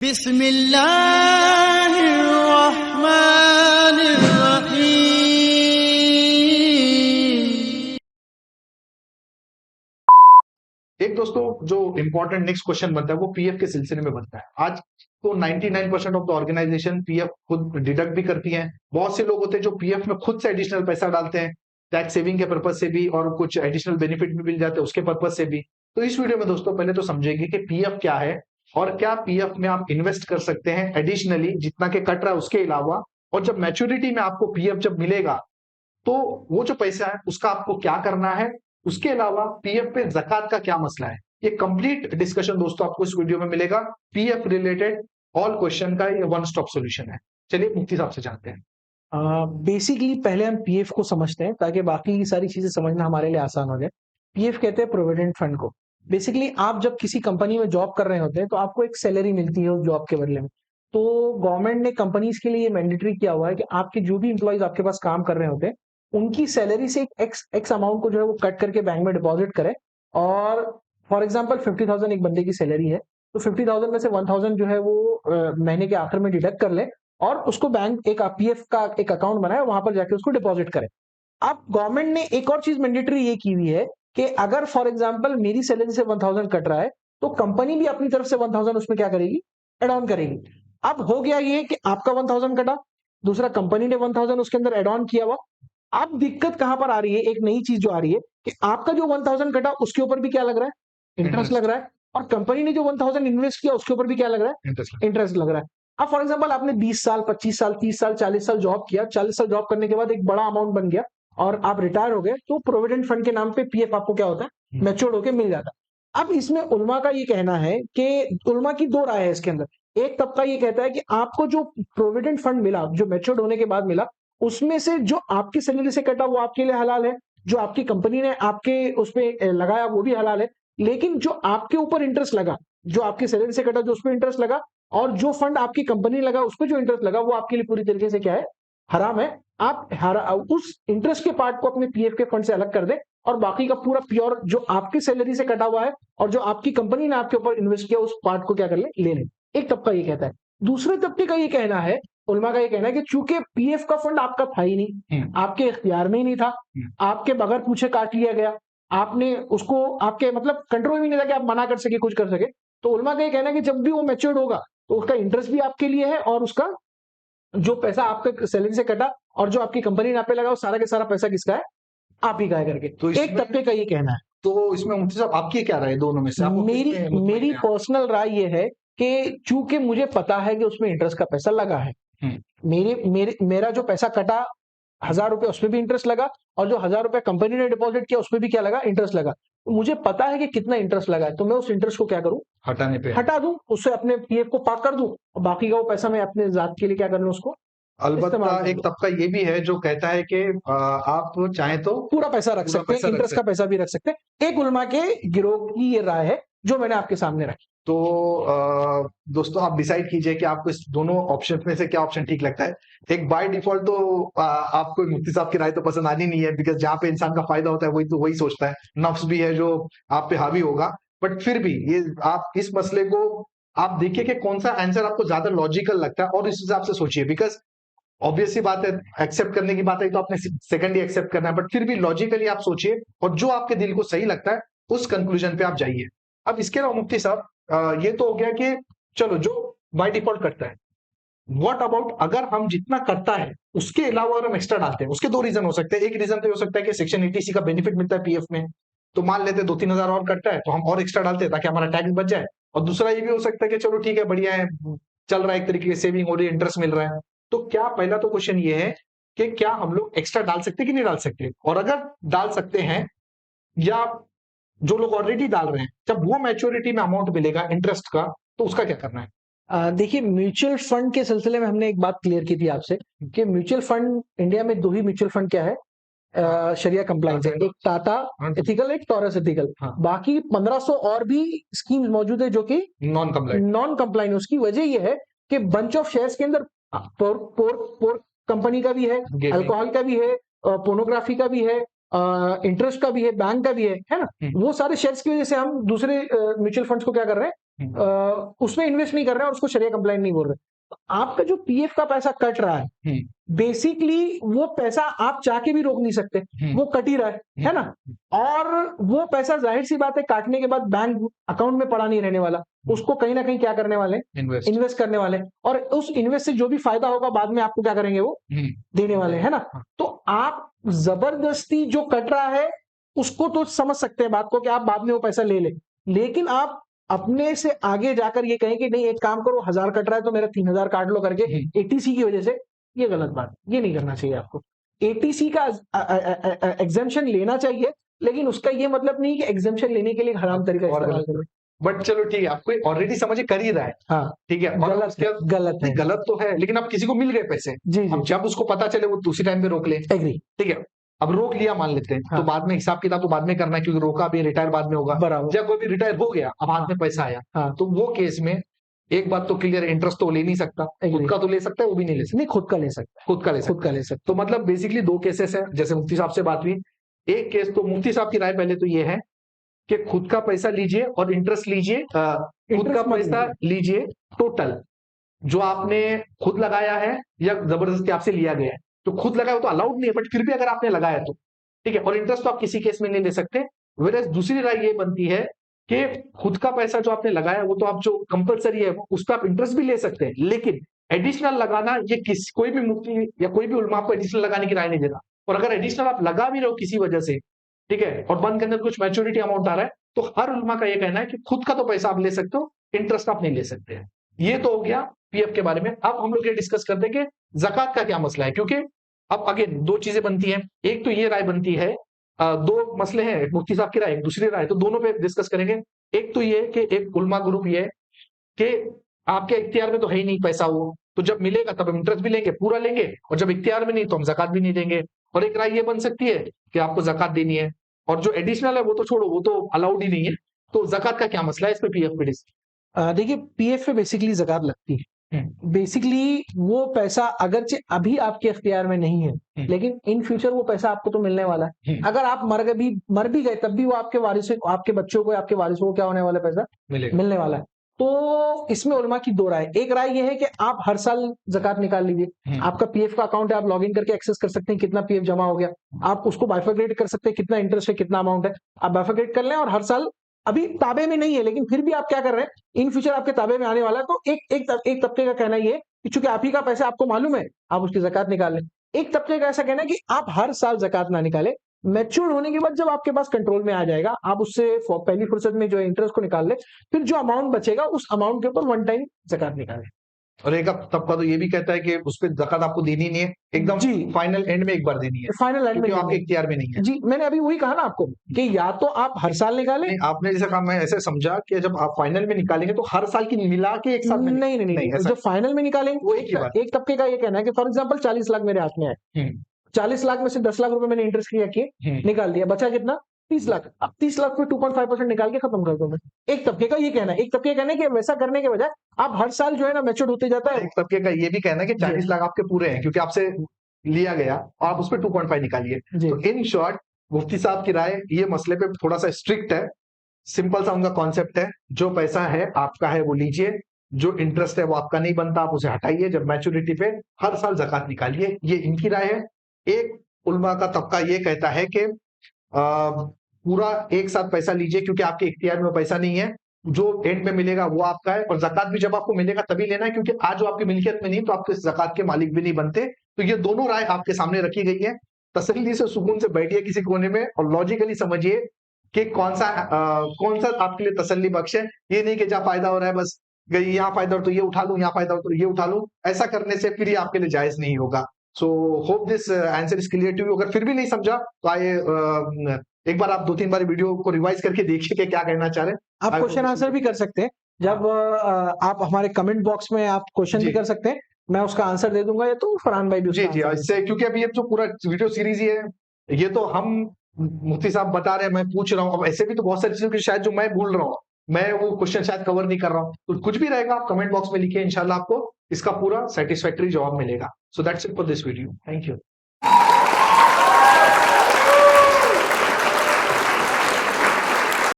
बिस्मिल्लाहिर्रहमानिर्रहीम। एक दोस्तों जो इंपॉर्टेंट नेक्स्ट क्वेश्चन बनता है वो पीएफ के सिलसिले में बनता है। आज तो 99% ऑफ द ऑर्गेनाइजेशन पीएफ खुद डिडक्ट भी करती हैं। बहुत से लोग होते हैं जो पीएफ में खुद से एडिशनल पैसा डालते हैं, टैक्स सेविंग के पर्पज से भी और कुछ एडिशनल बेनिफिट भी मिल जाते हैं उसके पर्पज से भी। तो इस वीडियो में दोस्तों पहले तो समझेंगे कि पीएफ क्या है और क्या पीएफ में आप इन्वेस्ट कर सकते हैं एडिशनली जितना के कट रहा है उसके अलावा, और जब मैच्योरिटी में आपको पीएफ जब मिलेगा तो वो जो पैसा है उसका आपको क्या करना है, उसके अलावा पीएफ पे ज़कात का क्या मसला है। ये कंप्लीट डिस्कशन दोस्तों आपको इस वीडियो में मिलेगा। पीएफ रिलेटेड ऑल क्वेश्चन का ये वन स्टॉप सॉल्यूशन है। चलिए मुफ्ती साहब से जानते हैं। बेसिकली पहले हम पीएफ को समझते हैं ताकि बाकी की सारी चीजें समझना हमारे लिए आसान हो जाए। पीएफ कहते हैं प्रोविडेंट फंड को। बेसिकली आप जब किसी कंपनी में जॉब कर रहे होते हैं तो आपको एक सैलरी मिलती है उस जॉब के बदले में। तो गवर्नमेंट ने कंपनीज के लिए मैंडेटरी किया हुआ है कि आपके जो भी इंप्लॉइज आपके पास काम कर रहे होते हैं उनकी सैलरी से एक एक्स अमाउंट को जो है वो कट करके बैंक में डिपॉजिट करें। और फॉर एग्जाम्पल 50,000 एक बंदे की सैलरी है तो 50,000 में से 1,000 जो है वो महीने के आखिर में डिडक्ट कर ले और उसको बैंक एक पीएफ का एक अकाउंट बनाए वहां पर जाके उसको डिपॉजिट करे। अब गवर्नमेंट ने एक और चीज मैंडेटरी ये की हुई है कि अगर फॉर एग्जांपल मेरी सैलरी से 1,000 कट रहा है तो कंपनी भी अपनी तरफ से 1,000 उसमें क्या करेगी, एड ऑन करेगी। अब हो गया ये कि आपका 1,000 कटा, दूसरा कंपनी ने 1,000 उसके अंदर एड ऑन किया हुआ। अब दिक्कत कहां पर आ रही है, एक नई चीज जो आ रही है कि आपका जो 1,000 कटा उसके ऊपर भी क्या लग रहा है, इंटरेस्ट लग रहा है। और कंपनी ने जो 1,000 इन्वेस्ट किया उसके ऊपर भी क्या लग रहा है, इंटरेस्ट लग रहा है। अब फॉर एग्जांपल आपने 20 साल 25 साल 30 साल 40 साल जॉब किया, 40 साल जॉब करने के बाद एक बड़ा अमाउंट बन गया और आप रिटायर हो गए तो प्रोविडेंट फंड के नाम पे पीएफ आपको क्या होता है, मैच्योर होके मिल जाता है। अब इसमें उलमा का ये कहना है कि उलमा की दो राय है इसके अंदर। एक तबका ये कहता है कि आपको जो प्रोविडेंट फंड मिला जो मैच्योर्ड होने के बाद मिला उसमें से जो आपकी सैलरी से कटा वो आपके लिए हलाल है, जो आपकी कंपनी ने आपके उसपे लगाया वो भी हलाल है। लेकिन जो आपके ऊपर इंटरेस्ट लगा, जो आपकी सैलरी से कटा जो उसपे इंटरेस्ट लगा और जो फंड आपकी कंपनी लगा उस पर जो इंटरेस्ट लगा वो आपके लिए पूरी तरीके से क्या है, हराम है। आप उस इंटरेस्ट के पार्ट को अपने पीएफ के फंड से अलग कर दें और बाकी का पूरा प्योर जो आपकी सैलरी से कटा हुआ है और जो आपकी कंपनी ने आपके ऊपर इन्वेस्ट किया उस पार्ट को क्या कर ले लें। एक तबका ये कहता है। दूसरे तबके का ये कहना है, उलमा का ये कहना है कि चूंकि पीएफ का फंड आपका था ही नहीं, आपके इख्तियार में ही नहीं था, आपके बगैर पूछे काट लिया गया, आपने उसको आपके मतलब कंट्रोल में नहीं था कि आप मना कर सके कुछ कर सके। तो उलमा का ये कहना है कि जब भी वो मैच्योर्ड होगा तो उसका इंटरेस्ट भी आपके लिए है और उसका जो पैसा आपके सैलरी से कटा और जो आपकी कंपनी ने आप पे लगा वो सारा के सारा पैसा किसका है, आप ही का है करके। तो एक तबके का ये कहना है। तो इसमें मुफ्ती साहब आपकी क्या राय है दोनों में से? मेरी पर्सनल राय ये है कि चूंकि मुझे पता है कि उसमें इंटरेस्ट का पैसा लगा है, मेरा जो पैसा कटा 1,000 रुपए उसमें भी इंटरेस्ट लगा और जो 1,000 रुपए कंपनी ने डिपॉजिट किया उसमें भी क्या लगा, इंटरेस्ट लगा। तो मुझे पता है कि कितना इंटरेस्ट लगा है तो मैं उस इंटरेस्ट को क्या करूं, हटा दूं, उससे अपने पीएफ को पाक कर दूं और बाकी का वो पैसा मैं अपने जात के लिए क्या कर लूं उसको। अलबत्ता एक तबका ये भी है जो कहता है कि आप चाहें तो पूरा पैसा रख सकते हैं, इंटरेस्ट का पैसा भी रख सकते हैं। एक उलमा के गिरोह की ये राय है जो मैंने आपके सामने रखी। तो दोस्तों आप डिसाइड कीजिए कि आपको इस दोनों ऑप्शन में से क्या ऑप्शन ठीक लगता है। एक बाय डिफॉल्ट तो आपको मुफ्ती साहब की राय तो पसंद आनी नहीं है, बिकॉज जहां पे इंसान का फायदा होता है वही तो वही सोचता है, नफ्स भी है जो आप पे हावी होगा। बट फिर भी ये आप इस मसले को आप देखिए कि कौन सा आंसर आपको ज्यादा लॉजिकल लगता है और इस हिसाब से सोचिए। बिकॉज ऑब्वियस सी बात है, एक्सेप्ट करने की बात है तो आपने सेकंड ही एक्सेप्ट करना है, बट फिर भी लॉजिकली आप सोचिए और जो आपके दिल को सही लगता है उस कंक्लूजन पे आप जाइए। अब इसके अलावा मुफ्ती साहब ये तो हो गया कि चलो जो बाय डिफॉल्ट करता है, व्हाट अबाउट अगर हम जितना करता है उसके अलावा अगर हम एक्स्ट्रा डालते हैं। उसके दो रीजन हो सकते हैं। एक रीजन तो हो सकता है कि सेक्शन 80C का बेनिफिट मिलता है पीएफ में, तो मान लेते 2-3 हजार और कटता है तो हम और एक्स्ट्रा डालते हैं ताकि हमारा टैक्स बच जाए। और दूसरा ये भी हो सकता है कि चलो ठीक है बढ़िया है, चल रहा है, एक तरीके से सेविंग हो रही है, इंटरेस्ट मिल रहा है। तो क्या पहला तो क्वेश्चन ये है कि क्या हम लोग एक्स्ट्रा डाल सकते हैं कि नहीं डाल सकते, और अगर डाल सकते हैं या जो लोग ऑलरेडी डाल रहे हैं जब वो मैच्योरिटी में अमाउंट मिलेगा इंटरेस्ट का तो उसका क्या करना है? देखिए म्यूचुअल फंड के सिलसिले में हमने एक बात क्लियर की थी आपसे कि म्यूचुअल फंड इंडिया में दो ही म्यूचुअल फंड क्या है, शरिया कंप्लाइंस है, एक टाटा एथिकल एक टॉरस एथिकल। बाकी 1500 और भी स्कीम्स मौजूद है जो कि नॉन कंप्लाइंट। उसकी वजह यह है कि बंच ऑफ शेयर्स के अंदर पोर्क कंपनी का भी है, अल्कोहल का भी है, पोर्नोग्राफी का भी है, इंटरेस्ट का भी है, बैंक का भी है ना। वो सारे शेयर्स की वजह से हम दूसरे म्यूचुअल फंड्स को क्या कर रहे हैं, उसमें इन्वेस्ट नहीं कर रहे हैं और उसको शरिया कंप्लाइंट नहीं बोल रहे। तो आपका जो पीएफ का पैसा कट रहा है, बेसिकली वो पैसा आप चाह के भी रोक नहीं सकते, वो कट ही रहा है ना? और वो पैसा जाहिर सी बात है काटने के बाद बैंक अकाउंट में पड़ा नहीं रहने वाला, उसको कहीं ना कहीं क्या करने वाले, इन्वेस्ट करने वाले, और उस इन्वेस्ट से जो भी फायदा होगा बाद में आपको क्या करेंगे, वो देने वाले, है ना? तो आप जबरदस्ती जो कट रहा है उसको तो समझ सकते हैं बात को कि आप बाद में वो पैसा ले ले, लेकिन आप अपने से आगे जाकर ये कहें कि नहीं एक काम करो, 1000 कट रहा है तो मेरा 3000 काट लो करके एटीसी की वजह से, ये गलत बात, ये नहीं करना चाहिए आपको। एटीसी का एग्जेम्पशन लेना चाहिए, लेकिन उसका ये मतलब नहीं कि एग्जेम्पशन लेने के लिए हराम तरीका इस्तेमाल करें। बट चलो ठीक है, आपको ऑलरेडी समझ कर ही रहा है, हाँ ठीक है, और गलत है, गलत तो है, लेकिन अब किसी को मिल गए पैसे, जी अब जब उसको पता चले वो उसी टाइम पे रोक ले, एग्री, ठीक है, अब रोक लिया मान लेते हैं, तो बाद में हिसाब किताब तो बाद में करना है, क्योंकि रोका भी रिटायर बाद में होगा, बराबर, जब कोई भी रिटायर हो गया अब हाथ में पैसा आया, तो वो केस में एक बात तो क्लियर, इंटरेस्ट तो ले नहीं सकता, खुद का तो ले सकता है, वो भी नहीं ले सकता, नहीं खुद का ले सकता, खुद का ले सकता। तो मतलब बेसिकली दो केसेस है, जैसे मुफ्ती साहब से बात हुई, एक केस तो मुफ्ती साहब की राय पहले तो ये है कि खुद का पैसा लीजिए और इंटरेस्ट लीजिए, खुद का पैसा लीजिए टोटल जो आपने खुद लगाया है या जबरदस्ती आपसे लिया गया है, तो खुद लगाया तो अलाउड नहीं है, बट फिर भी अगर आपने लगाया तो ठीक है, और इंटरेस्ट तो आप किसी केस में नहीं ले सकते। वेरएज दूसरी राय ये बनती है कि खुद का पैसा जो आपने लगाया वो तो आप जो कंपलसरी है उस पर आप इंटरेस्ट भी ले सकते हैं, लेकिन एडिशनल लगाना ये कोई भी मुफ्ती या कोई भी उलमा आपको एडिशनल लगाने की राय नहीं देता, और अगर एडिशनल आप लगा भी रहे हो किसी वजह से, ठीक है, और बंद के अंदर कुछ मैच्योरिटी अमाउंट आ रहा है, तो हर उलमा का ये कहना है कि खुद का तो पैसा आप ले सकते हो, इंटरेस्ट आप नहीं ले सकते हैं। ये तो हो गया पीएफ के बारे में। अब हम लोग ये डिस्कस करते हैं कि ज़कात का क्या मसला है, क्योंकि अब अगेन दो चीजें बनती हैं, एक तो ये राय बनती है, दो मसले हैं, एक मुफ्ती साहब की राय, एक दूसरी राय, तो दोनों पे डिस्कस करेंगे। एक तो ये कि एक उलमा ग्रुप ये कि आपके इख्तियार में तो है ही नहीं पैसा, वो तो जब मिलेगा तब हम इंटरेस्ट भी लेंगे, पूरा लेंगे, और जब इख्तियार में नहीं तो हम ज़कात भी नहीं देंगे। और एक राय ये बन सकती है कि आपको ज़कात देनी है, और जो एडिशनल है वो तो छोड़ो, वो तो अलाउड ही नहीं है। तो ज़कात का क्या मसला है इस पे पीएफ पे? देखिए पीएफ पे बेसिकली ज़कात लगती है, बेसिकली वो पैसा अगरचे अभी आपके इख्तियार में नहीं है, लेकिन इन फ्यूचर वो पैसा आपको तो मिलने वाला है। अगर आप मर भी गए तब भी वो आपके वारिसों, आपके बच्चों को, आपके वारिसों को क्या होने वाला, पैसा मिलने वाला है। तो इसमें उलमा की दो राय, एक राय ये है कि आप हर साल ज़कात निकाल लीजिए, आपका पीएफ का अकाउंट है, आप लॉगिन करके एक्सेस कर सकते हैं कितना पीएफ जमा हो गया, आप उसको बाइफरकेट कर सकते हैं, कितना इंटरेस्ट है, कितना अमाउंट है, आप बाइफरकेट कर लें, और हर साल, अभी ताबे में नहीं है लेकिन फिर भी आप क्या कर रहे हैं, इन फ्यूचर आपके ताबे में आने वाला है। तो एक तबके का कहना ये कि चूंकि आप ही का पैसा आपको मालूम है, आप उसकी ज़कात निकाल लें। एक तबके का ऐसा कहना है कि आप हर साल ज़कात ना निकालें, मैच्योर होने के बाद जब आपके पास कंट्रोल में आ जाएगा, आप उससे पहली फुर्सत में जो इंटरेस्ट को निकाल ले, फिर जो अमाउंट बचेगा उस अमाउंट के ऊपर वन टाइम ज़कात निकालें। और एक तबका तो ये भी कहता है कि उस पर ज़कात आपको देनी नहीं है, एकदम जी फाइनल एंड में एक बार देनी है, फाइनल एंड में आपके इख्तियार में नहीं है। जी मैंने अभी वही कहा ना आपको कि या तो आप हर साल निकालें, आपने जैसे कहा, मैं ऐसे समझा कि जब आप फाइनल में निकालेंगे तो हर साल की मिला के एक साथ में नहीं, जो फाइनल में निकालेंगे वो एक तबके का ये कहना है कि फॉर एग्जाम्पल 40 लाख मेरे हाथ में है, 40 लाख में से 10 लाख रुपए मैंने इंटरेस्ट किया निकाल दिया, बचा कितना, 30 लाख। अब 30 लाख में 2.5% निकाल के खत्म कर दो मैं। एक तबके का ये कहना है, एक तबके कहना है कि वैसा करने के बजाय आप हर साल जो है ना मैच्योर होते जाता है। एक तबके का ये भी कहना है कि 40 लाख आपके पूरे हैं क्योंकि आपसे लिया गया और आप उस पर 2.5 निकालिए। तो इन शॉर्ट मुफ्ती साहब की राय ये मसले पे थोड़ा सा स्ट्रिक्ट है, सिंपल सा उनका कॉन्सेप्ट है, जो पैसा है आपका है वो लीजिए, जो इंटरेस्ट है वो आपका नहीं बनता, आप उसे हटाइए, जब मैच्योरिटी पे हर साल ज़कात निकालिए, ये इनकी राय है। एक उलमा का तबका ये कहता है कि पूरा एक साथ पैसा लीजिए क्योंकि आपके इख्तियार में पैसा नहीं है, जो एंड में मिलेगा वो आपका है, और ज़कात भी जब आपको मिलेगा तभी लेना है, क्योंकि आज जो आपकी मिल्कियत में नहीं तो आपके ज़कात के मालिक भी नहीं बनते। तो ये दोनों राय आपके सामने रखी गई है, तसल्ली से सुकून से बैठिए किसी कोने में और लॉजिकली समझिए कि कौन सा आपके लिए तसल्ली बख्श है। ये नहीं कि जहाँ फायदा हो रहा है बस गई, यहाँ फायदा हो तो ये उठा लूं, यहाँ फायदा हो तो ये उठा लूं, ऐसा करने से फिर ये आपके लिए जायज नहीं होगा। So hope this answer is clear to you. अगर फिर भी नहीं समझा तो आइए एक बार आप 2-3 बार वीडियो को रिवाइज करके देखिए कि क्या कहना चाह रहे हैं। आप क्वेश्चन आंसर भी कर सकते हैं, जब आप हमारे कमेंट बॉक्स में आप क्वेश्चन भी कर सकते हैं, मैं उसका आंसर दे दूंगा, या तो फरहान भाई भी। जी इससे, क्योंकि अभी ये जो पूरा वीडियो सीरीज ही है, ये तो हम मुफ्ती साहब बता रहे हैं, मैं पूछ रहा हूँ, अब ऐसे भी तो बहुत सारी चीजों की शायद जो मैं भूल रहा हूँ, मैं वो क्वेश्चन शायद कवर नहीं कर रहा हूँ, तो कुछ भी रहेगा आप कमेंट बॉक्स में लिखिए, इंशाल्लाह आपको इसका पूरा सेटिस्फैक्टरी जवाब मिलेगा। So that's it for this video, thank you.